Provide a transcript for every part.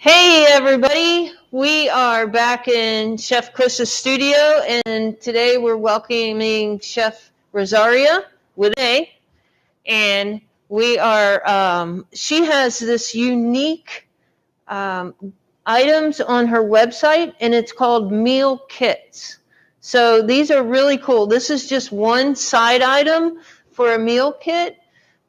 Hey everybody, we are back in Chef Chris's studio, and today we're welcoming Chef Rosaria with A, and we are, she has this unique um, items on her website, and it's called meal kits. So these are really cool. This is just one side item for a meal kit,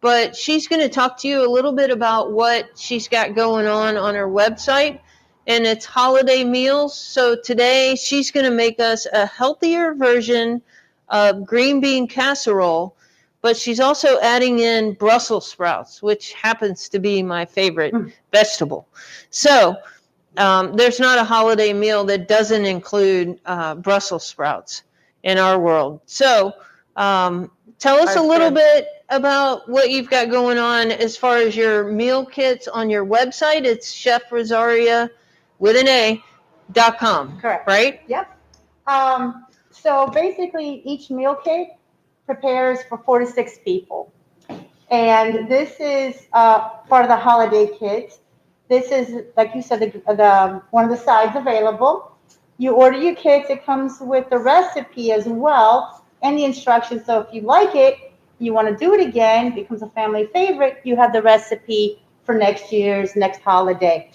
but she's going to talk to you a little bit about what she's got going on her website, and it's holiday meals. So today she's going to make us a healthier version of green bean casserole, but she's also adding in Brussels sprouts, which happens to be my favorite vegetable. So there's not a holiday meal that doesn't include Brussels sprouts in our world. So tell us a little bit about what you've got going on as far as your meal kits on your website. It's Chef Rosaria with an A.com. Correct. Right? Yep. So basically, each meal kit prepares for 4 to 6 people. And this is part of the holiday kit. This is, like you said, the one of the sides available. You order your kits. It comes with the recipe as well and the instructions. So if you like it, you want to do it again, becomes a family favorite, you have the recipe for next holiday.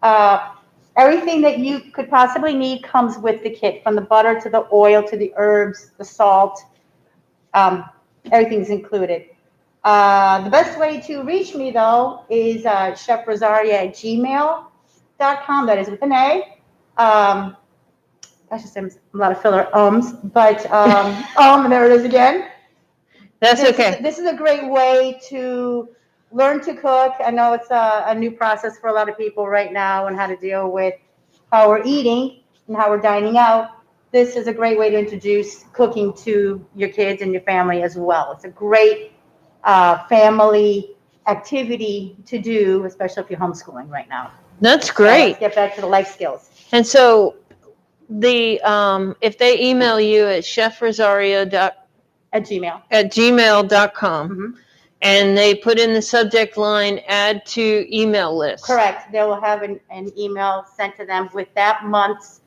Everything that you could possibly need comes with the kit, from the butter to the oil to the herbs, the salt. Everything's included. The best way to reach me, though, is chefrosaria@gmail.com. That is with an A. That's just a lot of filler but there it is again. That's okay. This is a great way to learn to cook. I know it's a new process for a lot of people right now, and how to deal with how we're eating and how we're dining out. This is a great way to introduce cooking to your kids and your family as well. It's a great family activity to do, especially if you're homeschooling right now. That's great. So let's get back to the life skills. And so the if they email you at chefrosaria@gmail.com, Mm-hmm. and they put in the subject line "add to email list." Correct. They will have an email sent to them with that month's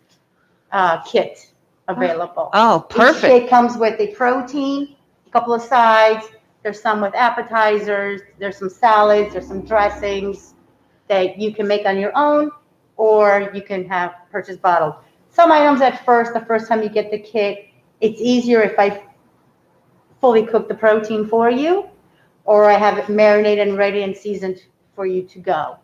kit available. Oh, perfect. Each kit comes with a protein, a couple of sides. There's some with appetizers. There's some salads. There's some dressings that you can make on your own, or you can have purchased bottled. Some items the first time you get the kit, it's easier if I fully cook the protein for you, or I have it marinated and ready and seasoned for you to go.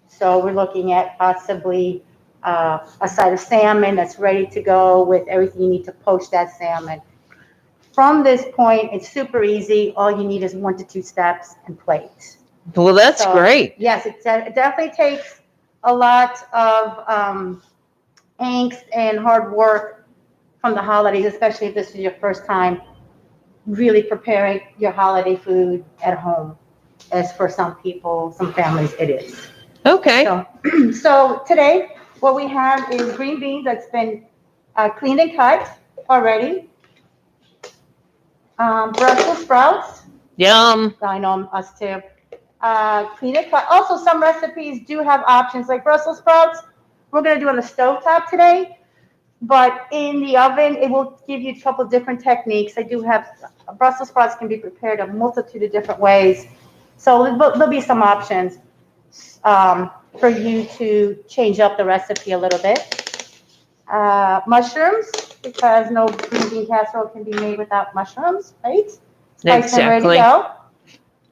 So we're looking at possibly a side of salmon that's ready to go with everything you need to poach that salmon. From this point, it's super easy. All you need is 1 to 2 steps and plate. Well, that's great. Yes, it definitely takes a lot of angst and hard work from the holidays, especially if this is your first time really preparing your holiday food at home. As for some people, some families, it is. Okay. So today, what we have is green beans that's been cleaned and cut already. Brussels sprouts. Yum. I know us too. Clean and cut. Also, some recipes do have options like Brussels sprouts. We're going to do on the stovetop today, but in the oven, it will give you a couple different techniques. I do have Brussels sprouts can be prepared a multitude of different ways. So there'll be some options for you to change up the recipe a little bit. Mushrooms, because no green bean casserole can be made without mushrooms, right? Spice and ready to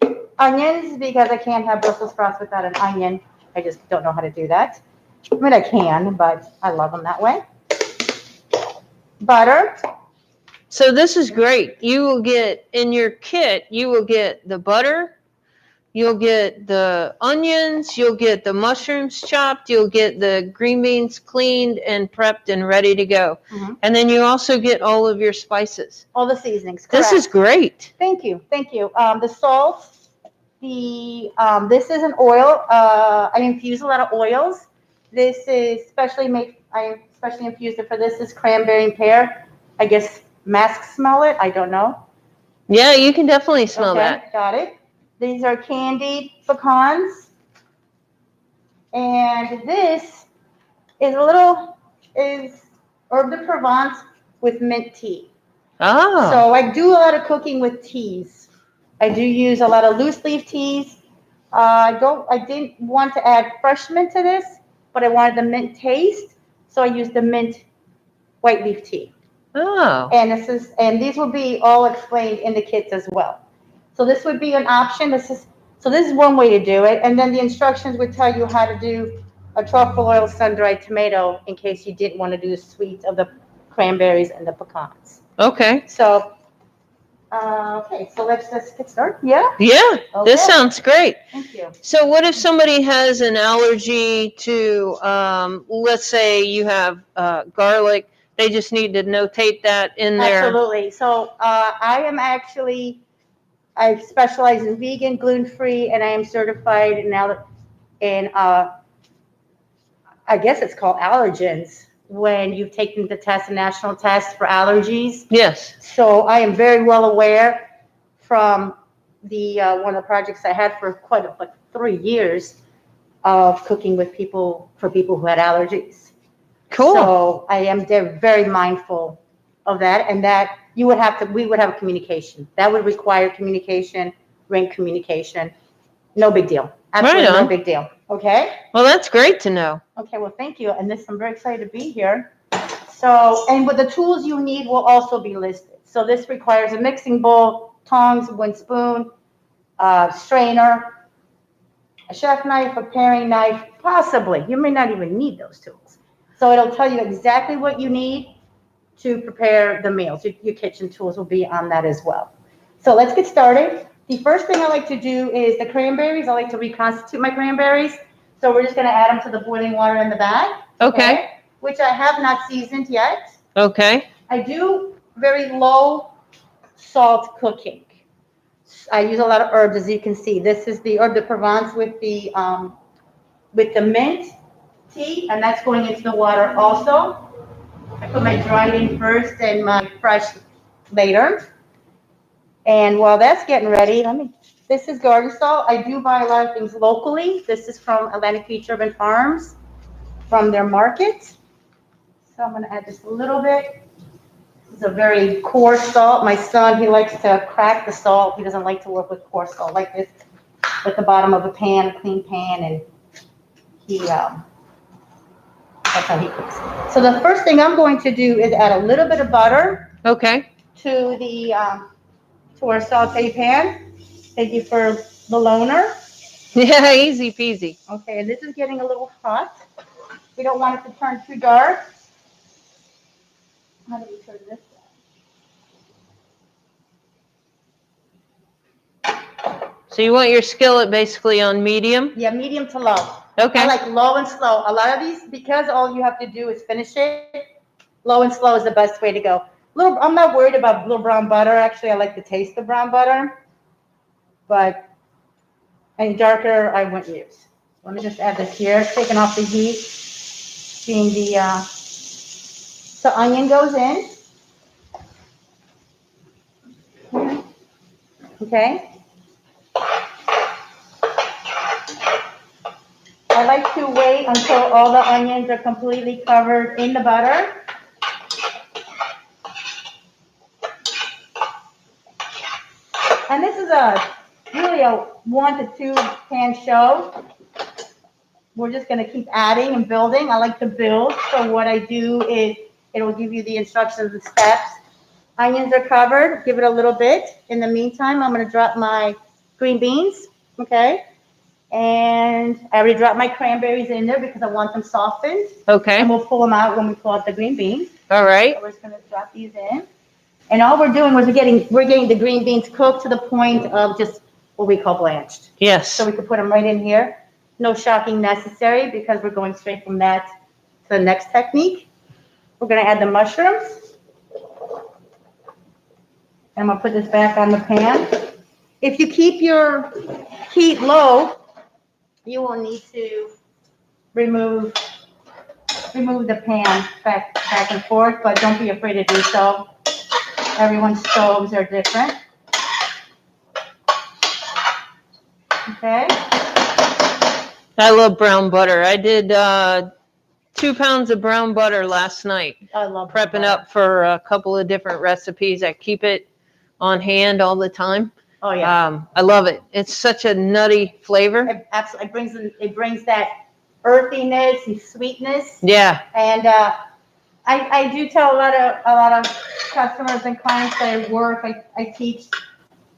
go. Onions, because I can't have Brussels sprouts without an onion. I just don't know how to do that. I mean, I can, but I love them that way. Butter. So this is great. You will get, in your kit, you will get the butter, you'll get the onions, you'll get the mushrooms chopped, you'll get the green beans cleaned and prepped and ready to go. Mm-hmm. And then you also get all of your spices. All the seasonings, correct. This is great. Thank you. The salt, this is an oil. I infuse a lot of oils. This is I especially infused it for this is cranberry and pear. I guess masks smell it. I don't know. Yeah, you can definitely smell that. Got it. These are candied pecans. And this is herb de Provence with mint tea. Oh. So I do a lot of cooking with teas. I do use a lot of loose leaf teas. I didn't want to add fresh mint to this, but I wanted the mint taste, so I used the mint white leaf tea. Oh. And these will be all explained in the kits as well. So this would be an option. This is one way to do it, and then the instructions would tell you how to do a truffle oil sun-dried tomato in case you didn't want to do the sweet of the cranberries and the pecans. Okay. So, okay, so let's just get started. Yeah? Yeah, Okay. this sounds great. Thank you. So what if somebody has an allergy to, let's say you have garlic, they just need to notate that in there? Absolutely. So I specialize in vegan, gluten-free, and I am certified in I guess it's called allergens when you've taken the test, the national test for allergies. Yes. So I am very well aware from the one of the projects I had for like 3 years of cooking with people for people who had allergies. Cool. So I am very mindful of that, and that we would have communication. That would require communication, ring communication. No big deal. Absolutely Right on. no big deal. Okay? Well, that's great to know. Okay, well, thank you. And I'm very excited to be here. So, and with the tools you need will also be listed. So this requires a mixing bowl, tongs, one spoon, strainer, a chef knife, a paring knife, possibly. You may not even need those tools. So it'll tell you exactly what you need to prepare the meals. Your kitchen tools will be on that as well. So let's get started. The first thing I like to do is the cranberries. I like to reconstitute my cranberries. So we're just going to add them to the boiling water in the bag. Okay. Which I have not seasoned yet. Okay. I do very low salt cooking. I use a lot of herbs, as you can see. This is the herb de Provence with the mint tea, and that's going into the water also. I put my dried in first and my fresh later. And while that's getting ready, this is garden salt. I do buy a lot of things locally. This is from Atlantic Beach Urban Farms, from their market. So I'm going to add just a little bit. It's a very coarse salt. My son, he likes to crack the salt. He doesn't like to work with coarse salt like this at the bottom of a pan, a clean pan, and that's how he cooks. So the first thing I'm going to do is add a little bit of butter. Okay. To our saute pan. Thank you for the loaner. Yeah, easy peasy. Okay, and this is getting a little hot. We don't want it to turn too dark. How do we turn this down? So you want your skillet basically on medium? Yeah, medium to low. Okay. I like low and slow. A lot of these, because all you have to do is finish it, low and slow is the best way to go. I'm not worried about little brown butter. Actually, I like the taste of brown butter. But any darker, I wouldn't use. Let me just add this here, taking off the heat. Seeing the onion goes in. Okay. I like to wait until all the onions are completely covered in the butter. And this is really a 1 to 2 pan show. We're just going to keep adding and building. I like to build. So what I do is it will give you the instructions and steps. Onions are covered. Give it a little bit. In the meantime, I'm going to drop my green beans. Okay. And I already dropped my cranberries in there because I want them softened. Okay. And we'll pull them out when we pull out the green beans. All right. So we're just going to drop these in. And all we're doing is we're getting the green beans cooked to the point of just what we call blanched. Yes. So we can put them right in here. No shocking necessary because we're going straight from that to the next technique. We're going to add the mushrooms. And I'm going to put this back on the pan. If you keep your heat low, you will need to remove the pan back and forth, but don't be afraid to do so. Everyone's stoves are different. Okay. I love brown butter. I did 2 pounds of brown butter last night. I love brown Prepping butter. up for a couple of different recipes. I keep it on hand all the time. Oh yeah. I love it. It's such a nutty flavor. It absolutely brings that earthiness and sweetness. Yeah. And I do tell a lot of customers and clients that I work, I teach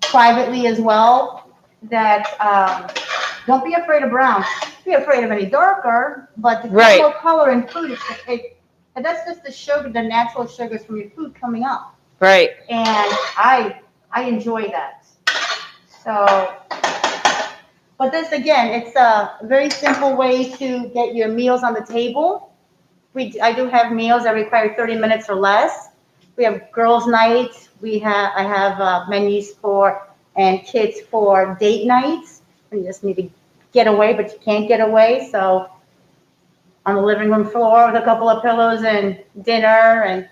privately as well, that don't be afraid of brown. Be afraid of any darker, but the Right. more color in food, and that's just the sugar, the natural sugars from your food coming up. Right. And I enjoy that. So, but this again, it's a very simple way to get your meals on the table. I do have meals that require 30 minutes or less. We have girls' nights. I have menus and kids for date nights. You just need to get away, but you can't get away. So on the living room floor with a couple of pillows and dinner, and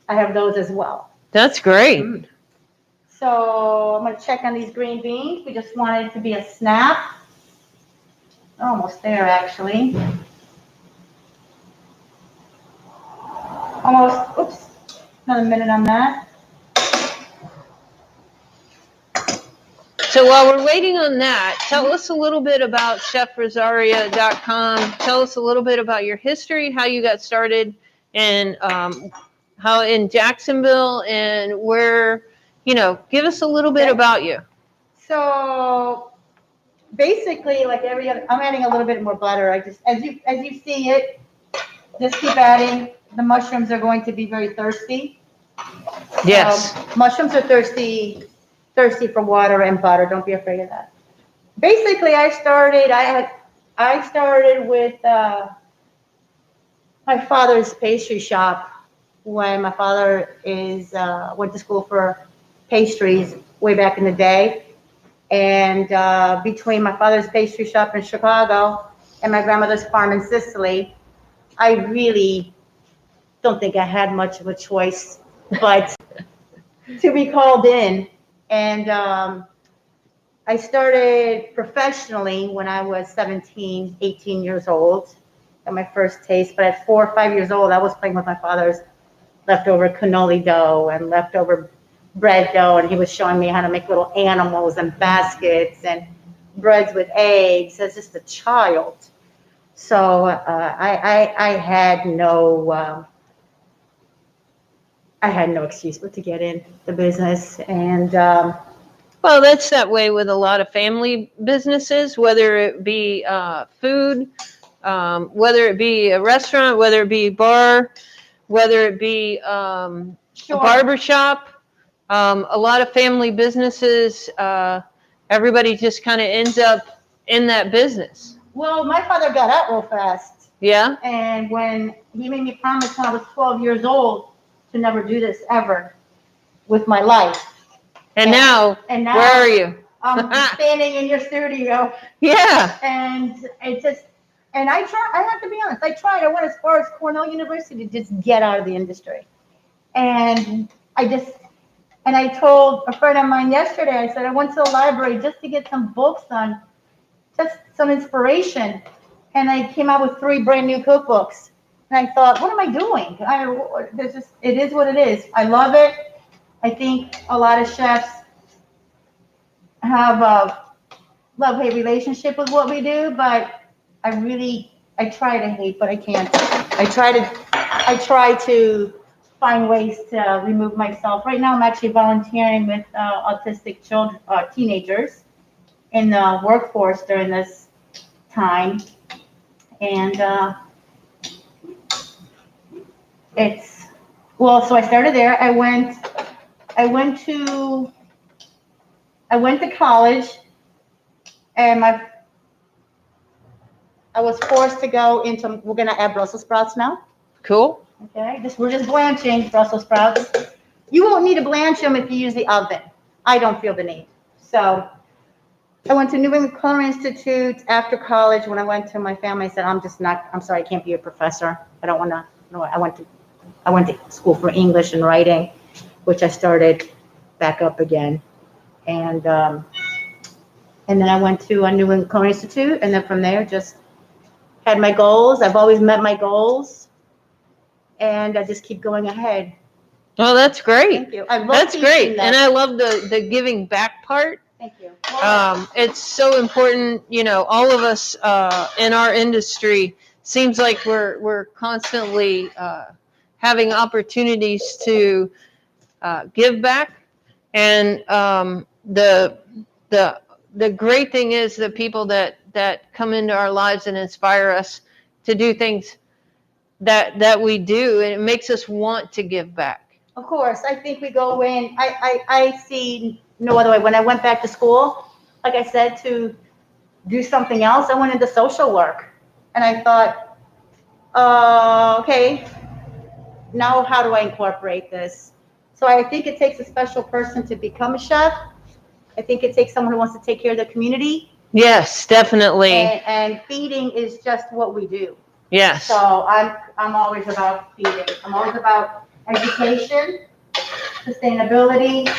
I have those as well. That's great. So I'm going to check on these green beans. We just want it to be a snap. Almost there, actually. Almost, oops, another minute on that. So while we're waiting on that, tell us a little bit about chefrosaria.com. Tell us a little bit about your history, how you got started, and how in Jacksonville, and where, give us a little bit about you. So basically, like every other, I'm adding a little bit more butter. I just, as you see it, just keep adding. The mushrooms are going to be very thirsty. Yes. Mushrooms are thirsty for water and butter. Don't be afraid of that. Basically, I started with my father's pastry shop when my father went to school for pastries way back in the day. And between my father's pastry shop in Chicago and my grandmother's farm in Sicily, I really don't think I had much of a choice but to be called in. And I started professionally when I was 17, 18 years old. Got my first taste, but at 4 or 5 years old, I was playing with my father's leftover cannoli dough and leftover bread dough, and he was showing me how to make little animals and baskets and breads with eggs as just a child. So I had no excuse but to get in the business. And well, that's that way with a lot of family businesses, whether it be food, whether it be a restaurant, whether it be a bar, whether it be a barber shop. A lot of family businesses, everybody just kind of ends up in that business. Well, my father got out real fast. Yeah. And when he made me promise when I was 12 years old to never do this ever with my life. And now, where are you? I'm standing in your studio. Yeah. And it just, and I have to be honest, I went as far as Cornell University to just get out of the industry. And I told a friend of mine yesterday, I said, I went to the library just to get some books on, just some inspiration. And I came out with 3 brand new cookbooks. And I thought, what am I doing? It is what it is. I love it. I think a lot of chefs have a love-hate relationship with what we do, but I try to hate, but I can't. I try to find ways to remove myself. Right now, I'm actually volunteering with autistic children, teenagers in the workforce during this time. And so I started there. I went to college, and I was forced to go into, we're gonna add Brussels sprouts now. Cool. Okay, we're just blanching Brussels sprouts. You won't need to blanch them if you use the oven. I don't feel the need. So I went to New England Culinary Institute after college. When I went to my family, I said, I'm sorry, I can't be a professor. I don't want to, I went to school for English and writing, which I started back up again. And then I went to a New England Culinary Institute, and then from there, just had my goals. I've always met my goals, and I just keep going ahead. Well, that's great. Thank you. I love That's teaching great. that. And I love the giving back part. Thank you. It's so important, all of us in our industry seems like we're constantly having opportunities to give back, and the great thing is the people that come into our lives and inspire us to do things that we do, and it makes us want to give back. Of course, I think we go in. I see no other way. When I went back to school, like I said, to do something else, I went into social work, and I thought, okay, now how do I incorporate this? So I think it takes a special person to become a chef. I think it takes someone who wants to take care of the community. Yes, definitely. And feeding is just what we do. Yes. So I'm always about feeding. I'm always about education, sustainability,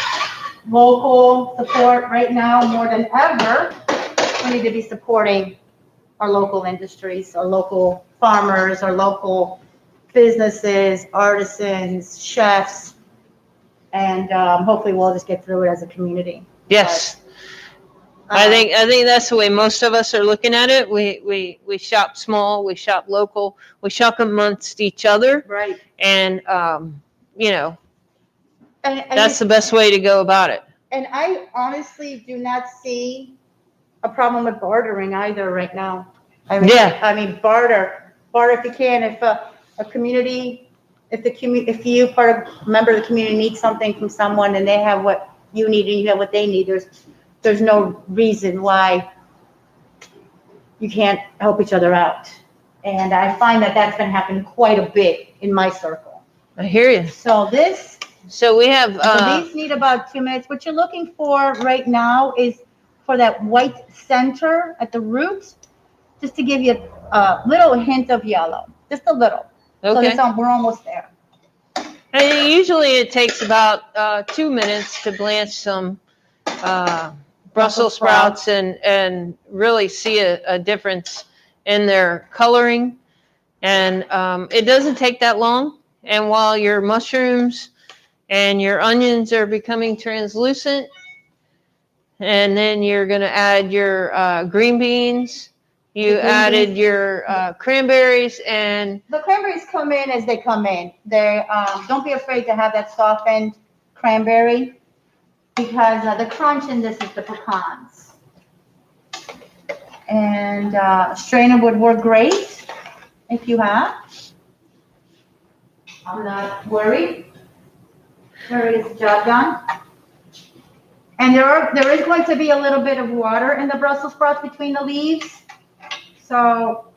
local support. Right now, more than ever, we need to be supporting our local industries, our local farmers, our local businesses, artisans, chefs, and hopefully we'll just get through it as a community. Yes. But, I think that's the way most of us are looking at it. We shop small, we shop local, we shop amongst each other. Right. And and that's the best way to go about it. And I honestly do not see a problem with bartering either right now. I mean, barter if you can. If a community, if you member of the community needs something from someone and they have what you need and you have what they need, there's no reason why you can't help each other out. And I find that that's been happening quite a bit in my circle. I hear you. So we have. These need about 2 minutes. What you're looking for right now is for that white center at the roots, just to give you a little hint of yellow, just a little. Okay. So we're almost there. And usually it takes about 2 minutes to blanch some Brussels sprouts and really see a difference in their coloring. And it doesn't take that long. And while your mushrooms and your onions are becoming translucent, and then you're going to add your green beans. You added your cranberries, and the cranberries come in as they come in. They don't be afraid to have that softened cranberry, because the crunch in this is the pecans. And strainer would work great if you have. I'm not worried. There is the job done. And there is going to be a little bit of water in the Brussels sprouts between the leaves. So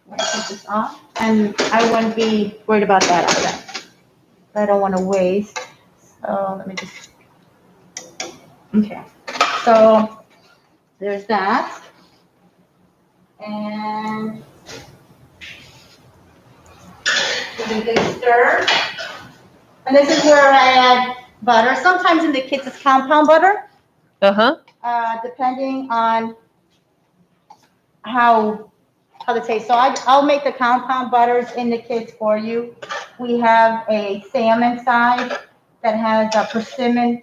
I'm going to put this on. And I wouldn't be worried about that either. I don't want to waste. So let me just. Okay. So there's that. And give it a stir. And this is where I add butter. Sometimes in the kits it's compound butter. Depending on how the taste. So I'll make the compound butters in the kits for you. We have a salmon side that has a persimmon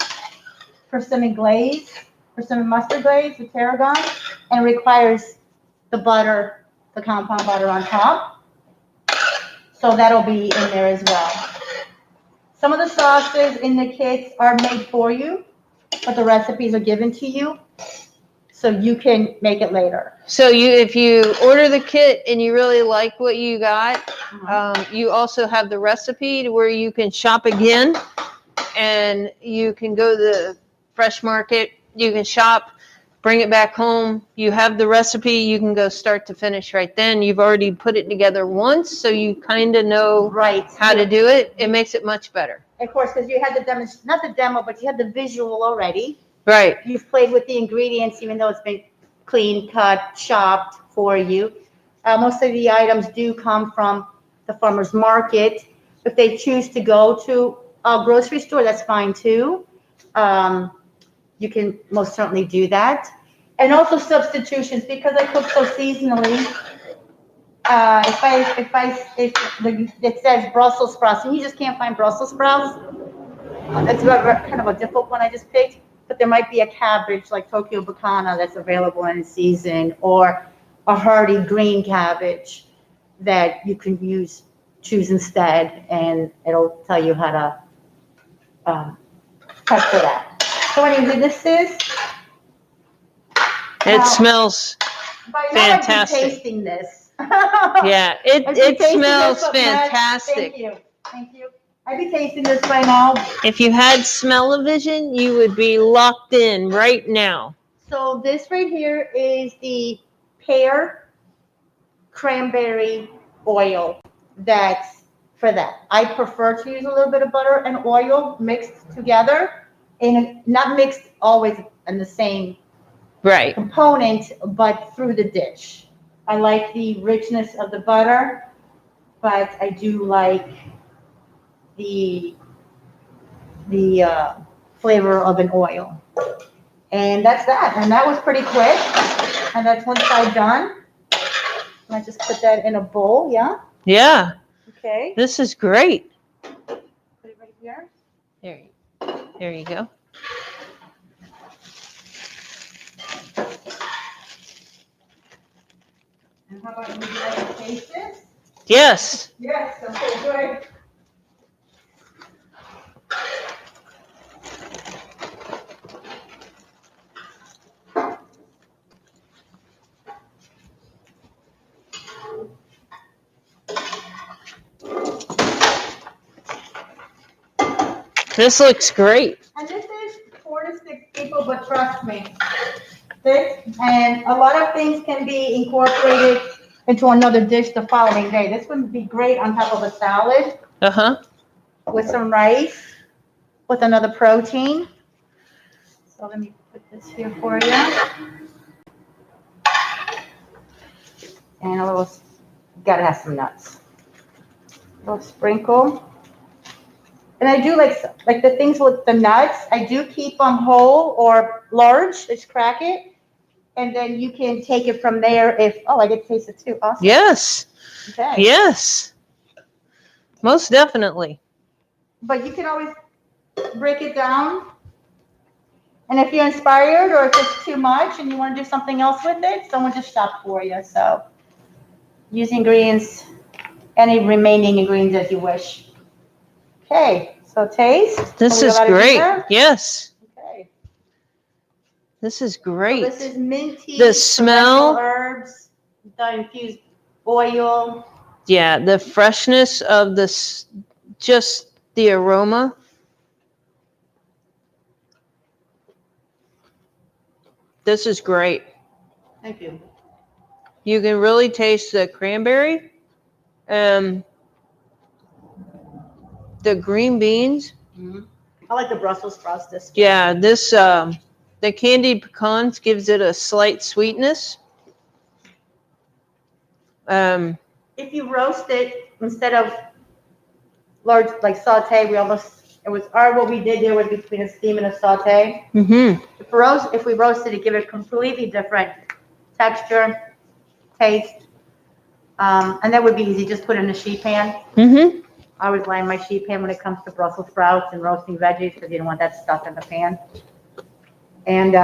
glaze, persimmon mustard glaze with tarragon, and requires the butter, the compound butter on top. So that'll be in there as well. Some of the sauces in the kits are made for you, but the recipes are given to you, so you can make it later. So if you order the kit and you really like what you got, you also have the recipe to where you can shop again, and you can go to the fresh market, you can shop, bring it back home. You have the recipe, you can go start to finish right then. You've already put it together once, so you kind of know how to do it. It makes it much better. Of course, because you had not the demo, but you had the visual already. Right. You've played with the ingredients, even though it's been clean, cut, chopped for you. Most of the items do come from the farmer's market. If they choose to go to a grocery store, that's fine too. You can most certainly do that. And also substitutions, because I cook so seasonally, it says Brussels sprouts, and you just can't find Brussels sprouts, it's kind of a difficult one I just picked, but there might be a cabbage like Tokyo Bacana that's available in season, or a hearty green cabbage that you can choose instead, and it'll tell you how to cut for that. So anyway, this is. It smells fantastic. I've been tasting this. Yeah, it smells fantastic. Thank you. I'd be tasting this right now. If you had smell-o-vision, you would be locked in right now. So this right here is the pear cranberry oil. That's for that. I prefer to use a little bit of butter and oil mixed together, and not mixed always in the same component, but through the dish. I like the richness of the butter, but I do like the flavor of an oil. And that's that. And that was pretty quick. And that's one side done. And I just put that in a bowl, yeah? Yeah. Okay. This is great. Put it right here. There you go. And how about you guys taste this? Yes. Yes, okay, good. This looks great. And this is 4 to 6 people, but trust me, and a lot of things can be incorporated into another dish the following day. This would be great on top of a salad. With some rice, with another protein. So let me put this here for you. And a little, gotta have some nuts. A little sprinkle. And I do like the things with the nuts, I do keep them whole or large, just crack it. And then you can take it from there I get to taste it too, awesome. Yes. Okay. Yes. Most definitely. But you can always break it down. And if you're inspired or if it's too much and you want to do something else with it, someone just shop for you. So use ingredients, any remaining ingredients as you wish. Okay, so taste. This is great. Yes. Okay. This is great. So this is minty. The smell. Herbs, the infused oil. Yeah, the freshness of this, just the aroma. This is great. Thank you. You can really taste the cranberry, the green beans. Mm-hmm. I like the Brussels sprouts. This. Yeah, this the candied pecans gives it a slight sweetness. If you roast it instead of large, like saute, what we did there was between a steam and a saute. Mm-hmm. If we roasted it, give it a completely different texture, taste, and that would be easy. Just put it in a sheet pan. Mm-hmm. I always line my sheet pan when it comes to Brussels sprouts and roasting veggies because you don't want that stuck in the pan. And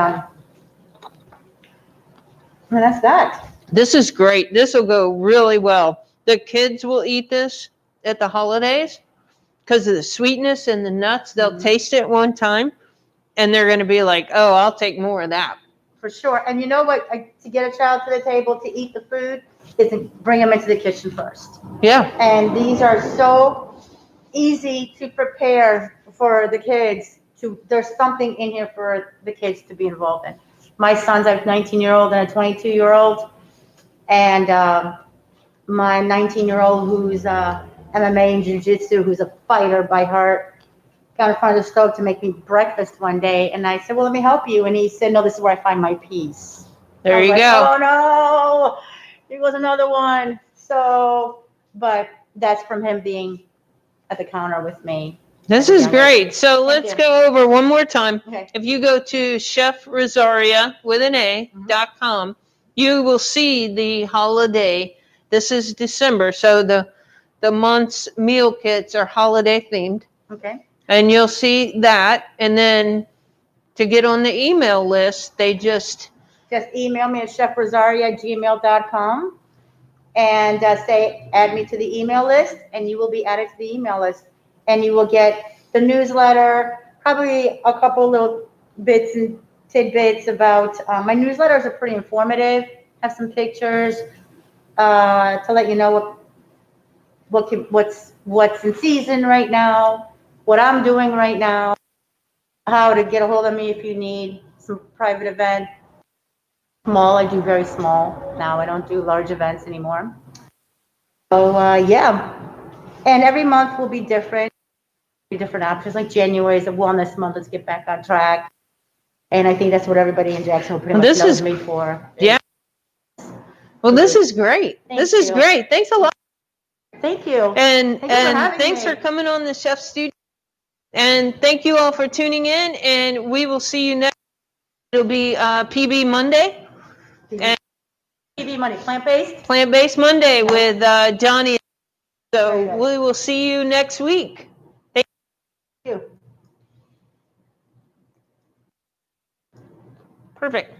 that's that. This is great. This will go really well. The kids will eat this at the holidays because of the sweetness and the nuts. They'll taste it one time, and they're going to be like, oh, I'll take more of that. For sure. And you know what? To get a child to the table to eat the food is to bring them into the kitchen first. Yeah. And these are so easy to prepare for the kids. There's something in here for the kids to be involved in. My sons, I have a 19-year-old and a 22-year-old. And my 19-year-old who's MMA and jiu-jitsu, who's a fighter by heart, got in front of the stove to make me breakfast one day. And I said, well, let me help you. And he said, no, this is where I find my peace. There you go. Oh, no. Here goes another one. So, but that's from him being at the counter with me. This is great. So let's go over one more time. Okay. If you go to chefrosaria.com, you will see the holiday This is December, so the month's meal kits are holiday themed. Okay. And you'll see that. And then to get on the email list, they just email me at chefrosaria@gmail.com and say, add me to the email list, and you will be added to the email list. And you will get the newsletter, probably a couple little bits and tidbits about my newsletters are pretty informative, have some pictures to let you know what's in season right now, what I'm doing right now, how to get a hold of me if you need some private event. Small, I do very small now. I don't do large events anymore. So yeah, and every month will be different options. Like January is a wellness month. Let's get back on track. And I think that's what everybody in Jacksonville pretty much knows me for. Yeah. Well, this is great. This is great. Thanks a lot. Thank you. And thanks for coming on the Chef Studio. And thank you all for tuning in. And we will see you next. It'll be PB Monday. And PB Monday, plant-based. Plant-based Monday with Johnny. So we will see you next week. Thank you. Thank you. Perfect.